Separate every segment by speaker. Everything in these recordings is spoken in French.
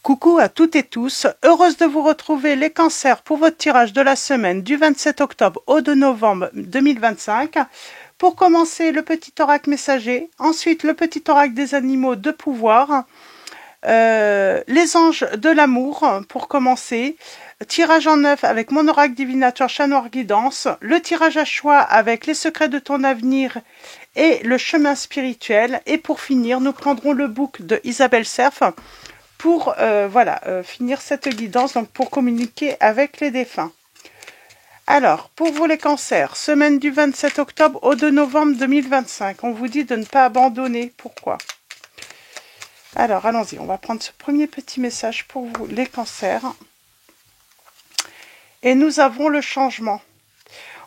Speaker 1: Coucou à toutes et tous, heureuse de vous retrouver les cancers pour votre tirage de la semaine du 27 octobre au 2 novembre 2025. Pour commencer, le petit oracle messager, ensuite le petit oracle des animaux de pouvoir, les anges de l'amour pour commencer, tirage en neuf avec mon oracle divinateur chat noir guidance, le tirage à choix avec les secrets de ton avenir et le chemin spirituel, et pour finir nous prendrons le book de Isabelle Cerf pour finir cette guidance, donc pour communiquer avec les défunts. Alors, pour vous les cancers, semaine du 27 octobre au 2 novembre 2025, on vous dit de ne pas abandonner. Pourquoi? Alors, allons-y, on va prendre ce premier petit message pour vous les cancers. Et nous avons le changement.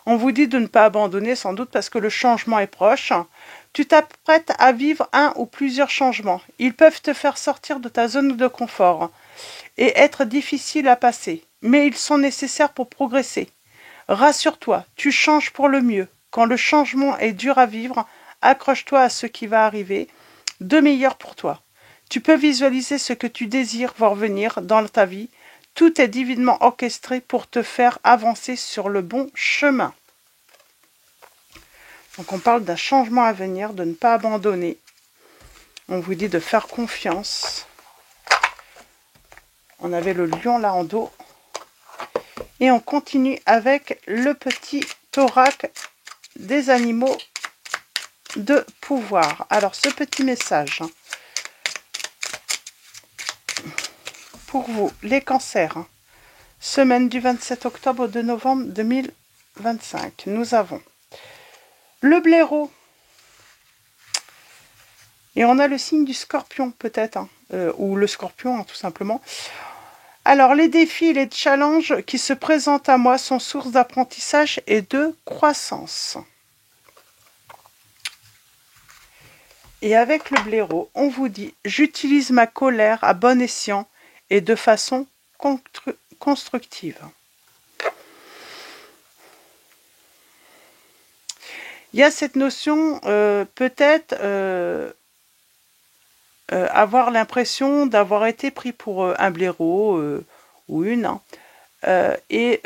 Speaker 1: On vous dit de ne pas abandonner, sans doute parce que le changement est proche. Tu t'apprêtes à vivre un ou plusieurs changements. Ils peuvent te faire sortir de ta zone de confort et être difficiles à passer, mais ils sont nécessaires pour progresser. Rassure-toi, tu changes pour le mieux. Quand le changement est dur à vivre, accroche-toi à ce qui va arriver de meilleur pour toi. Tu peux visualiser ce que tu désires voir venir dans ta vie. Tout est divinement orchestré pour te faire avancer sur le bon chemin. Donc on parle d'un changement à venir, de ne pas abandonner. On vous dit de faire confiance. On avait le lion là en dos. Et on continue avec le petit oracle des animaux de pouvoir. Alors ce petit message pour vous, les cancers, semaine du 27 octobre au 2 novembre 2025. Nous avons le blaireau. Et on a le signe du scorpion, peut-être, ou le scorpion, tout simplement. Alors, les défis et les challenges qui se présentent à moi sont source d'apprentissage et de croissance. Et avec le blaireau, on vous dit « J'utilise ma colère à bon escient et de façon constructive ». Il y a cette notion, peut-être, avoir l'impression d'avoir été pris pour un blaireau ou une. Et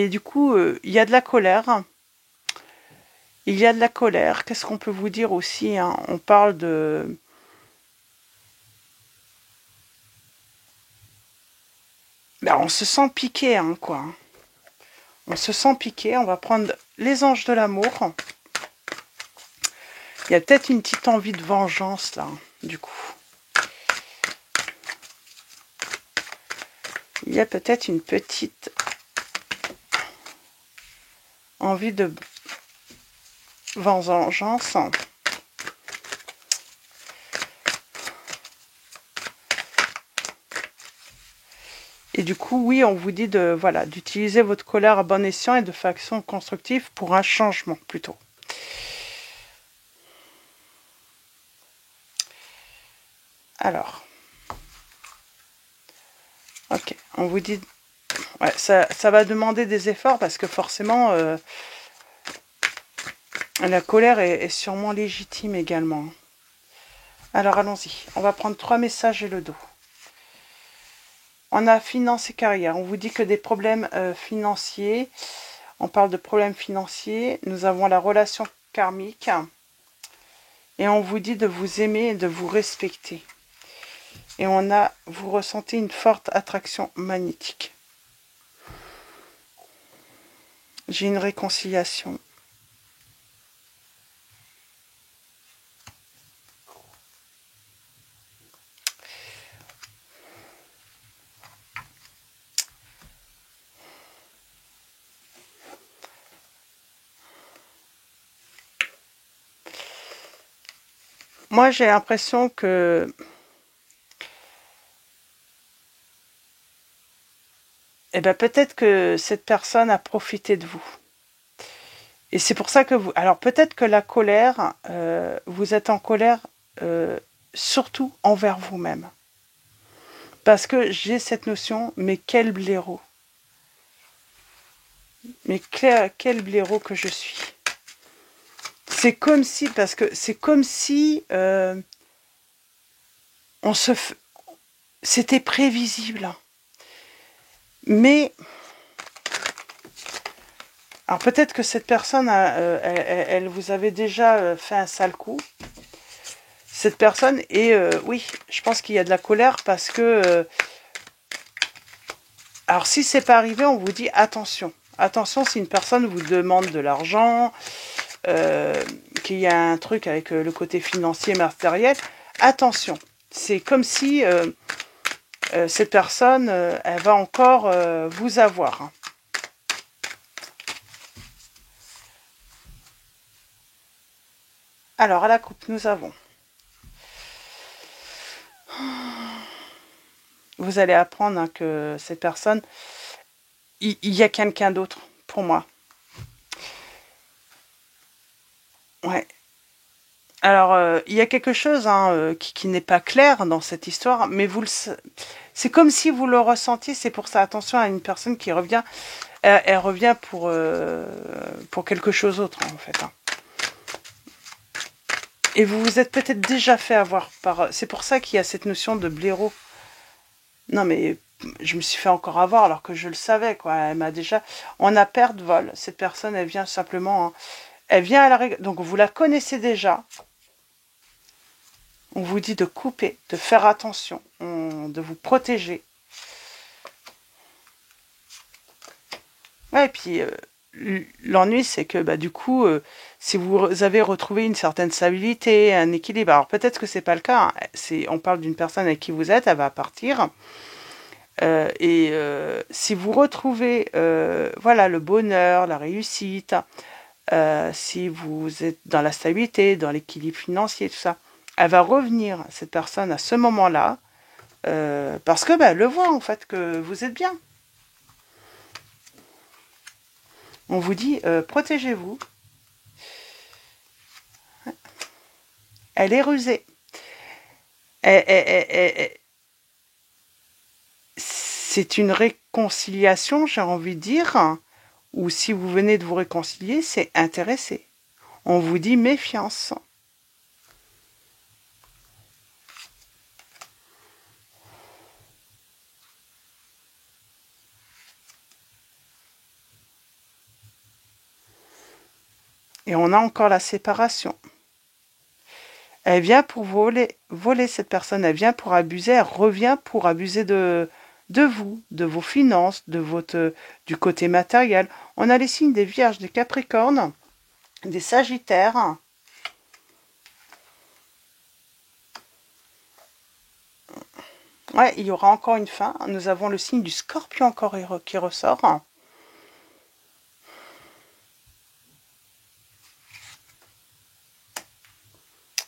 Speaker 1: du coup, il y a de la colère. Il y a de la colère. Qu'est-ce qu'on peut vous dire aussi, hein? On parle de... Ben, on se sent piqué, hein, quoi. On se sent piqué. On va prendre les anges de l'amour. Il y a peut-être une petite envie de vengeance, là, du coup. Il y a peut-être une petite envie de vengeance. Et du coup, oui, on vous dit de d'utiliser votre colère à bon escient et de façon constructive pour un changement, plutôt. Alors, ok, on vous dit, ouais, ça va demander des efforts parce que forcément, la colère est sûrement légitime également. Alors, allons-y, on va prendre 3 messages et le dos. On a finance et carrière, on vous dit que des problèmes financiers, on parle de problèmes financiers, nous avons la relation karmique, et on vous dit de vous aimer et de vous respecter. Et vous ressentez une forte attraction magnétique. J'ai une réconciliation. Moi, j'ai l'impression que peut-être que cette personne a profité de vous. Et c'est pour ça que vous... Alors peut-être que la colère, vous êtes en colère surtout envers vous-même. Parce que j'ai cette notion, mais quel blaireau. Mais quel blaireau que je suis. C'est comme si, on se... C'était prévisible. Mais, alors peut-être que cette personne, elle vous avait déjà fait un sale coup. Cette personne, et oui, je pense qu'il y a de la colère parce que... alors si c'est pas arrivé, on vous dit attention. Attention si une personne vous demande de l'argent, qu'il y a un truc avec le côté financier matériel, attention. C'est comme si cette personne, elle va encore vous avoir. Hein. Alors, à la coupe, nous avons... Vous allez apprendre hein, que cette personne, il y a quelqu'un d'autre pour moi. Ouais. Alors, il y a quelque chose hein, qui n'est pas clair dans cette histoire, mais c'est comme si vous le ressentiez. C'est pour ça, attention à une personne qui revient. Elle revient pour quelque chose d'autre, en fait. Hein. Et vous vous êtes peut-être déjà fait avoir par... C'est pour ça qu'il y a cette notion de blaireau. Non, mais je me suis fait encore avoir alors que je le savais, quoi. Elle m'a déjà... On a perte vol. Cette personne, elle vient simplement... Hein, elle vient à la règle. Donc, vous la connaissez déjà. On vous dit de couper, de faire attention, de vous protéger. Ouais, et puis, l'ennui, c'est que, bah, du coup, si vous avez retrouvé une certaine stabilité, un équilibre, alors peut-être que c'est pas le cas. Hein, on parle d'une personne avec qui vous êtes, elle va partir. Et si vous retrouvez voilà, le bonheur, la réussite, si vous êtes dans la stabilité, dans l'équilibre financier, tout ça, elle va revenir, cette personne, à ce moment-là, parce que elle le voit en fait que vous êtes bien. On vous dit protégez-vous. Elle est rusée. C'est une réconciliation, j'ai envie de dire, ou si vous venez de vous réconcilier, c'est intéressé. On vous dit méfiance. Et on a encore la séparation. Elle vient pour voler cette personne, elle vient pour abuser, elle revient pour abuser de vous, de vos finances, du côté matériel. On a les signes des Vierges, des Capricornes, des Sagittaires. Ouais, il y aura encore une fin. Nous avons le signe du Scorpion encore qui ressort.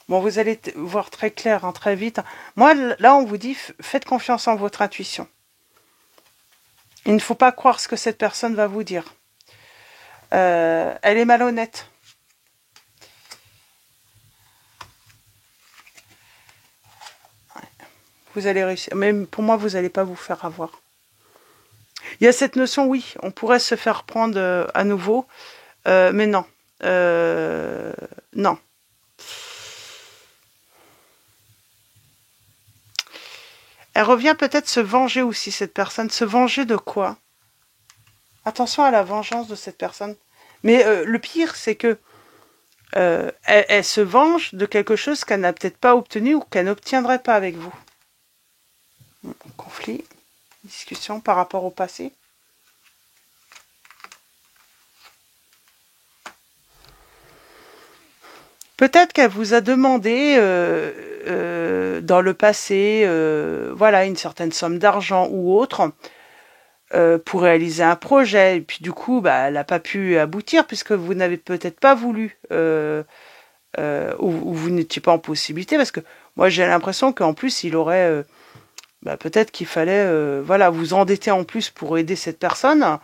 Speaker 1: Bon, vous allez voir très clair, hein, très vite. Moi, là, on vous dit, faites confiance en votre intuition. Il ne faut pas croire ce que cette personne va vous dire. Elle est malhonnête. Vous allez réussir. Même pour moi, vous n'allez pas vous faire avoir. Il y a cette notion, oui, on pourrait se faire prendre à nouveau, mais non. Non. Elle revient peut-être se venger aussi, cette personne. Se venger de quoi? Attention à la vengeance de cette personne. Mais le pire, c'est que elle se venge de quelque chose qu'elle n'a peut-être pas obtenu ou qu'elle n'obtiendrait pas avec vous. Conflit, discussion par rapport au passé. Peut-être qu'elle vous a demandé dans le passé, voilà, une certaine somme d'argent ou autre pour réaliser un projet. Et puis du coup, elle n'a pas pu aboutir puisque vous n'avez peut-être pas voulu ou vous n'étiez pas en possibilité. Parce que moi, j'ai l'impression qu'en plus, il aurait peut-être qu'il fallait voilà, vous endetter en plus pour aider cette personne.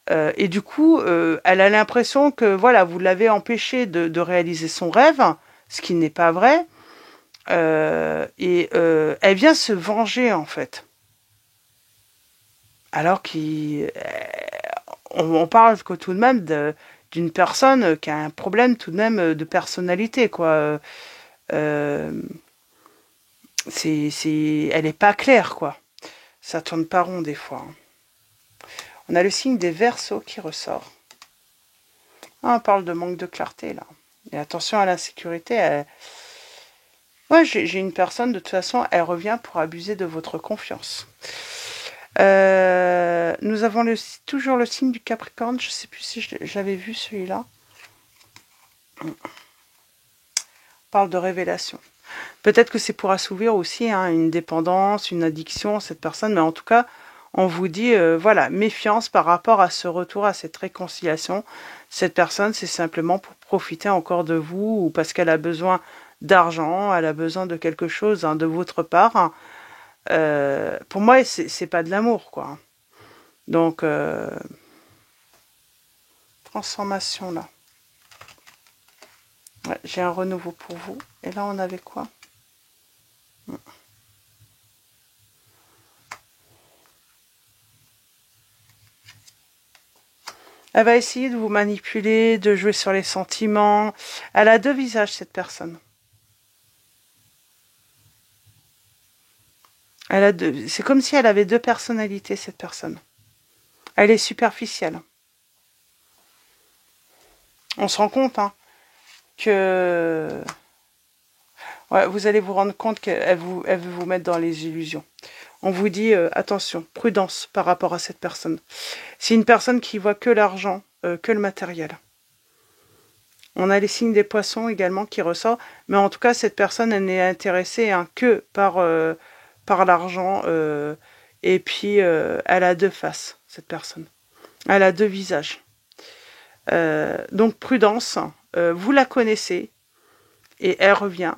Speaker 1: Et du coup, elle a l'impression que voilà, vous l'avez empêché de réaliser son rêve, ce qui n'est pas vrai. Et elle vient se venger en fait. Alors on parle que tout de même d'une personne qui a un problème tout de même de personnalité, quoi. elle n'est pas claire, quoi. Ça tourne pas rond des fois. Hein. On a le signe des Verseaux qui ressort. Ah, on parle de manque de clarté, là. Et attention à l'insécurité. Ouais, j'ai une personne, de toute façon, elle revient pour abuser de votre confiance. Nous avons toujours le signe du Capricorne. Je ne sais plus si j'avais vu celui-là. On parle de révélation. Peut-être que c'est pour assouvir aussi hein, une dépendance, une addiction, cette personne. Mais en tout cas, on vous dit, voilà, méfiance par rapport à ce retour, à cette réconciliation. Cette personne, c'est simplement pour profiter encore de vous ou parce qu'elle a besoin d'argent, elle a besoin de quelque chose hein, de votre part. Hein. Pour moi, c'est pas de l'amour, quoi. Donc, transformation, là. Ouais, j'ai un renouveau pour vous. Et là, on avait quoi? Elle va essayer de vous manipuler, de jouer sur les sentiments. Elle a deux visages, cette personne. C'est comme si elle avait deux personnalités, cette personne. Elle est superficielle. On se rend compte hein, que... Ouais, vous allez vous rendre compte qu'elle veut vous mettre dans les illusions. On vous dit, attention, prudence par rapport à cette personne. C'est une personne qui voit que l'argent, que le matériel. On a les signes des poissons également qui ressortent. Mais en tout cas, cette personne, elle n'est intéressée hein, que par l'argent. Et puis, elle a deux faces, cette personne. Elle a deux visages. Donc, prudence. Vous la connaissez. Et elle revient.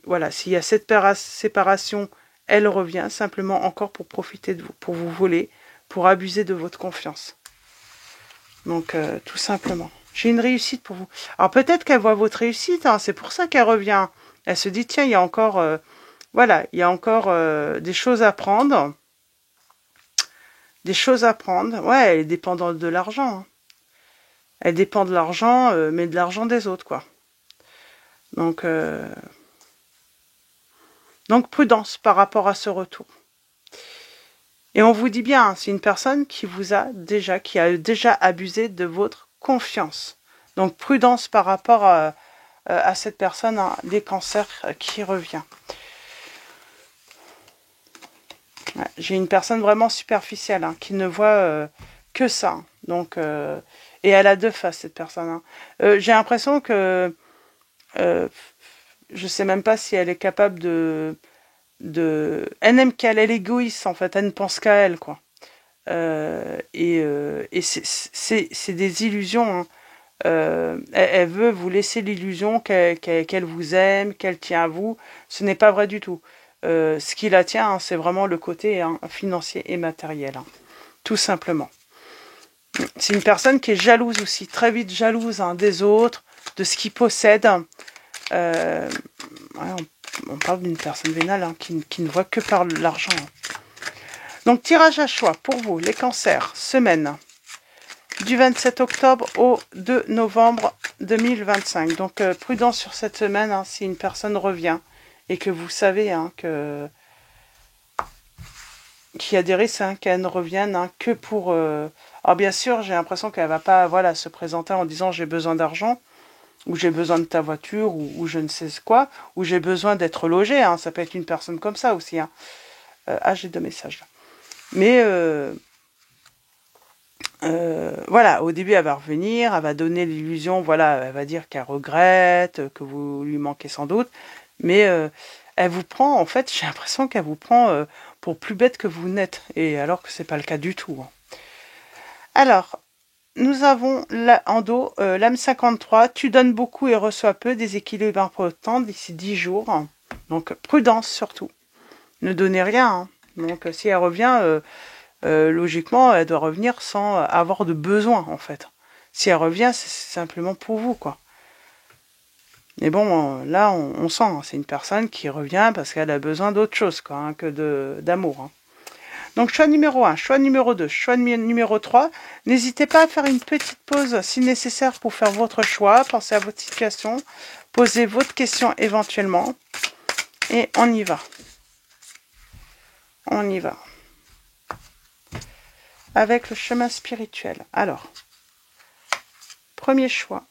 Speaker 1: Voilà, s'il y a cette séparation, elle revient simplement encore pour profiter de vous, pour vous voler, pour abuser de votre confiance. Donc, tout simplement. J'ai une réussite pour vous. Alors, peut-être qu'elle voit votre réussite, hein, c'est pour ça qu'elle revient. Elle se dit, tiens, il y a encore, voilà, il y a encore des choses à prendre. Des choses à prendre. Ouais, elle est dépendante de l'argent. Hein. Elle dépend de l'argent, mais de l'argent des autres, quoi. Donc, prudence par rapport à ce retour. Et on vous dit bien, c'est une personne qui a déjà abusé de votre confiance. Donc prudence par rapport à cette personne, hein, des cancers qui revient. Ouais, j'ai une personne vraiment superficielle hein, qui ne voit que ça. Donc, et elle a deux faces, cette personne. Hein. J'ai l'impression que je sais même pas si elle est capable elle n'aime qu'elle, elle est égoïste en fait, elle ne pense qu'à elle quoi. Et c'est des illusions. Hein. Elle veut vous laisser l'illusion qu'elle vous aime, qu'elle tient à vous. Ce n'est pas vrai du tout. Ce qui la tient, hein, c'est vraiment le côté hein, financier et matériel, hein, tout simplement. C'est une personne qui est jalouse aussi, très vite jalouse hein, des autres, de ce qu'ils possèdent. On parle d'une personne vénale hein, qui ne voit que par l'argent. Hein. Donc, tirage à choix pour vous, les cancers, semaine du 27 octobre au 2 novembre 2025. Donc, prudence sur cette semaine hein, si une personne revient et que vous savez hein, qu'il y a des risques hein, qu'elle ne revienne hein, que pour... Alors, bien sûr, j'ai l'impression qu'elle ne va pas voilà, se présenter en disant « j'ai besoin d'argent ». Ou j'ai besoin de ta voiture, ou je ne sais quoi, ou j'ai besoin d'être logé, hein, ça peut être une personne comme ça aussi. Hein. J'ai deux messages là. Mais voilà, au début elle va revenir, elle va donner l'illusion, voilà, elle va dire qu'elle regrette, que vous lui manquez sans doute, mais elle vous prend, en fait, j'ai l'impression qu'elle vous prend pour plus bête que vous n'êtes, et alors que c'est pas le cas du tout. Hein. Alors, nous avons en dos l'âme 53. Tu donnes beaucoup et reçois peu. Déséquilibre important d'ici 10 jours. Donc, prudence surtout. Ne donnez rien. Hein. Donc, si elle revient, logiquement, elle doit revenir sans avoir de besoin, en fait. Si elle revient, c'est simplement pour vous, quoi. Mais bon, là, on sent. Hein, c'est une personne qui revient parce qu'elle a besoin d'autre chose, quoi, hein, que d'amour. Hein. Donc, choix numéro 1, choix numéro 2, choix numéro 3. N'hésitez pas à faire une petite pause si nécessaire pour faire votre choix. Pensez à votre situation. Posez votre question éventuellement. Et on y va. On y va. Avec le chemin spirituel. Alors, premier choix.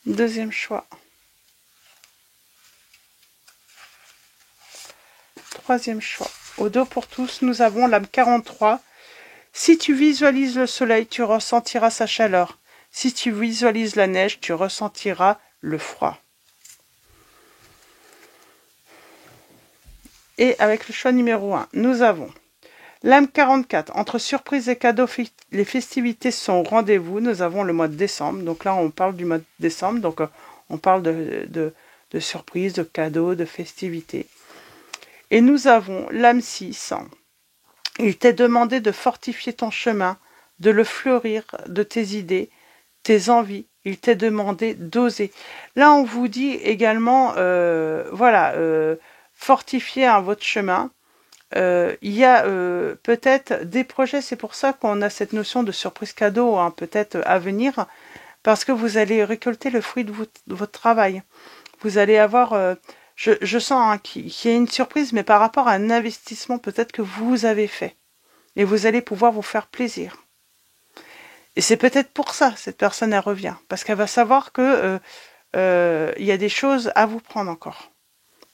Speaker 1: Deuxième choix. Troisième choix. Au dos pour tous, nous avons l'âme 43. Si tu visualises le soleil, tu ressentiras sa chaleur. Si tu visualises la neige, tu ressentiras le froid. Et avec le choix numéro 1, nous avons l'âme 44. Entre surprises et cadeaux, les festivités sont au rendez-vous. Nous avons le mois de décembre. Donc là, on parle du mois de décembre. Donc on parle de surprises, de cadeaux, de festivités. Et nous avons l'âme 6. Il t'est demandé de fortifier ton chemin, de le fleurir de tes idées, tes envies. Il t'est demandé d'oser. Là, on vous dit également, fortifier votre chemin. Il y a peut-être des projets, c'est pour ça qu'on a cette notion de surprise cadeau, hein, peut-être à venir, parce que vous allez récolter le fruit de votre travail. Vous allez avoir... je sens qu'il y a une surprise, mais par rapport à un investissement peut-être que vous avez fait. Et vous allez pouvoir vous faire plaisir. Et c'est peut-être pour ça cette personne, elle revient. Parce qu'elle va savoir que il y a des choses à vous prendre encore.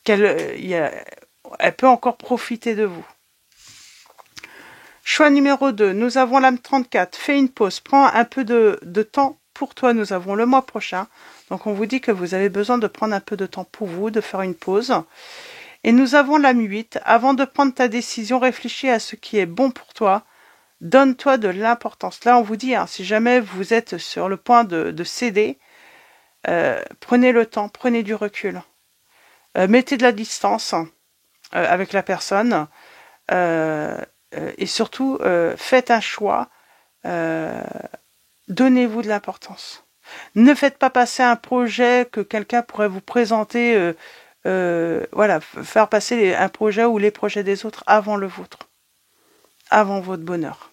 Speaker 1: Elle peut encore profiter de vous. Choix numéro 2. Nous avons l'âme 34. Fais une pause. Prends un peu de temps pour toi. Nous avons le mois prochain. Donc on vous dit que vous avez besoin de prendre un peu de temps pour vous, de faire une pause. Et nous avons l'âme 8. Avant de prendre ta décision, réfléchis à ce qui est bon pour toi. Donne-toi de l'importance. Là, on vous dit, hein, si jamais vous êtes sur le point de céder, prenez le temps, prenez du recul. Mettez de la distance avec la personne. Et surtout, faites un choix. Donnez-vous de l'importance. Ne faites pas passer un projet que quelqu'un pourrait vous présenter, faire passer un projet ou les projets des autres avant le vôtre, avant votre bonheur.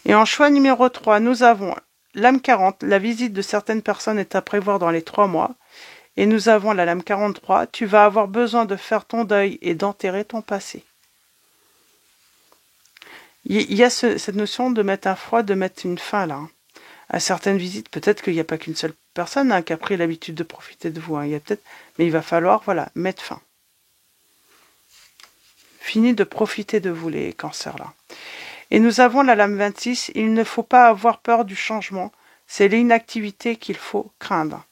Speaker 1: Et en choix numéro 3, nous avons l'âme 40. La visite de certaines personnes est à prévoir dans les 3 mois. Et nous avons la lame 43. Tu vas avoir besoin de faire ton deuil et d'enterrer ton passé. Il y a cette notion de mettre un froid, de mettre une fin là. À certaines visites, peut-être qu'il n'y a pas qu'une seule personne qui a pris l'habitude de profiter de vous. Il y a peut-être, mais il va falloir, mettre fin. Fini de profiter de vous, les cancers là. Et nous avons la lame 26. Il ne faut pas avoir peur du changement. C'est l'inactivité qu'il faut craindre.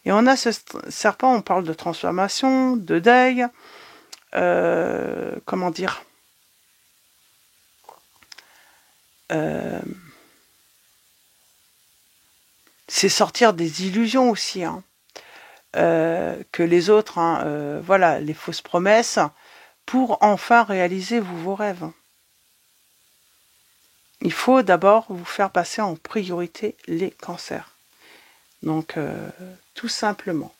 Speaker 1: Et on a ce serpent, on parle de transformation, de deuil, comment dire, c'est sortir des illusions aussi, hein, que les autres, hein, les fausses promesses, pour enfin réaliser vos rêves. Il faut d'abord vous faire passer en priorité les cancers. Donc, tout simplement.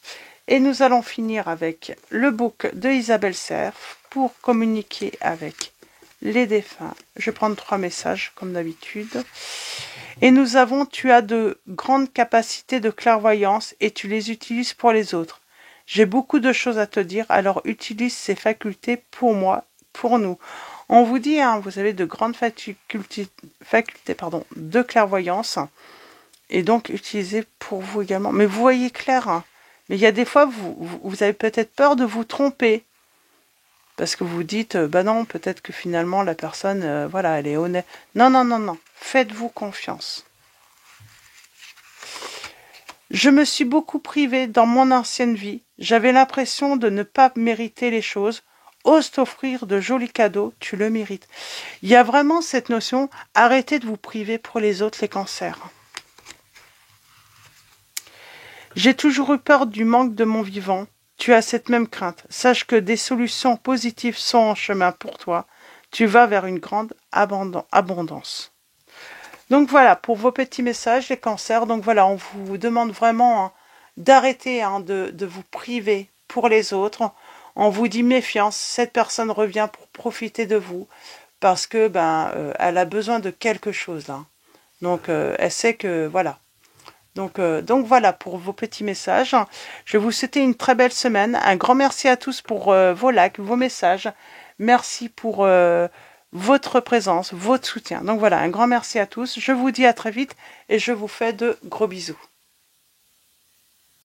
Speaker 1: Et nous allons finir avec le book de Isabelle Serre pour communiquer avec les défunts. Je vais prendre 3 messages, comme d'habitude. Et nous avons, tu as de grandes capacités de clairvoyance et tu les utilises pour les autres. J'ai beaucoup de choses à te dire, alors utilise ces facultés pour moi, pour nous. On vous dit, hein, vous avez de grandes facultés de clairvoyance. Et donc, utilisez pour vous également. Mais vous voyez clair. Hein. Mais il y a des fois, vous avez peut-être peur de vous tromper. Parce que vous dites, non, peut-être que finalement, la personne, elle est honnête. Non. Faites-vous confiance. Je me suis beaucoup privée dans mon ancienne vie. J'avais l'impression de ne pas mériter les choses. Ose t'offrir de jolis cadeaux, tu le mérites. Il y a vraiment cette notion, arrêtez de vous priver pour les autres, les cancers. J'ai toujours eu peur du manque de mon vivant. Tu as cette même crainte. Sache que des solutions positives sont en chemin pour toi. Tu vas vers une grande abondance. Donc voilà, pour vos petits messages, les cancers. Donc voilà, on vous demande vraiment d'arrêter de vous priver pour les autres. On vous dit méfiance, cette personne revient pour profiter de vous. Parce que elle a besoin de quelque chose. Hein. Donc elle sait que, Donc voilà pour vos petits messages. Je vais vous souhaiter une très belle semaine. Un grand merci à tous pour vos likes, vos messages. Merci pour votre présence, votre soutien. Donc voilà, un grand merci à tous. Je vous dis à très vite et je vous fais de gros bisous.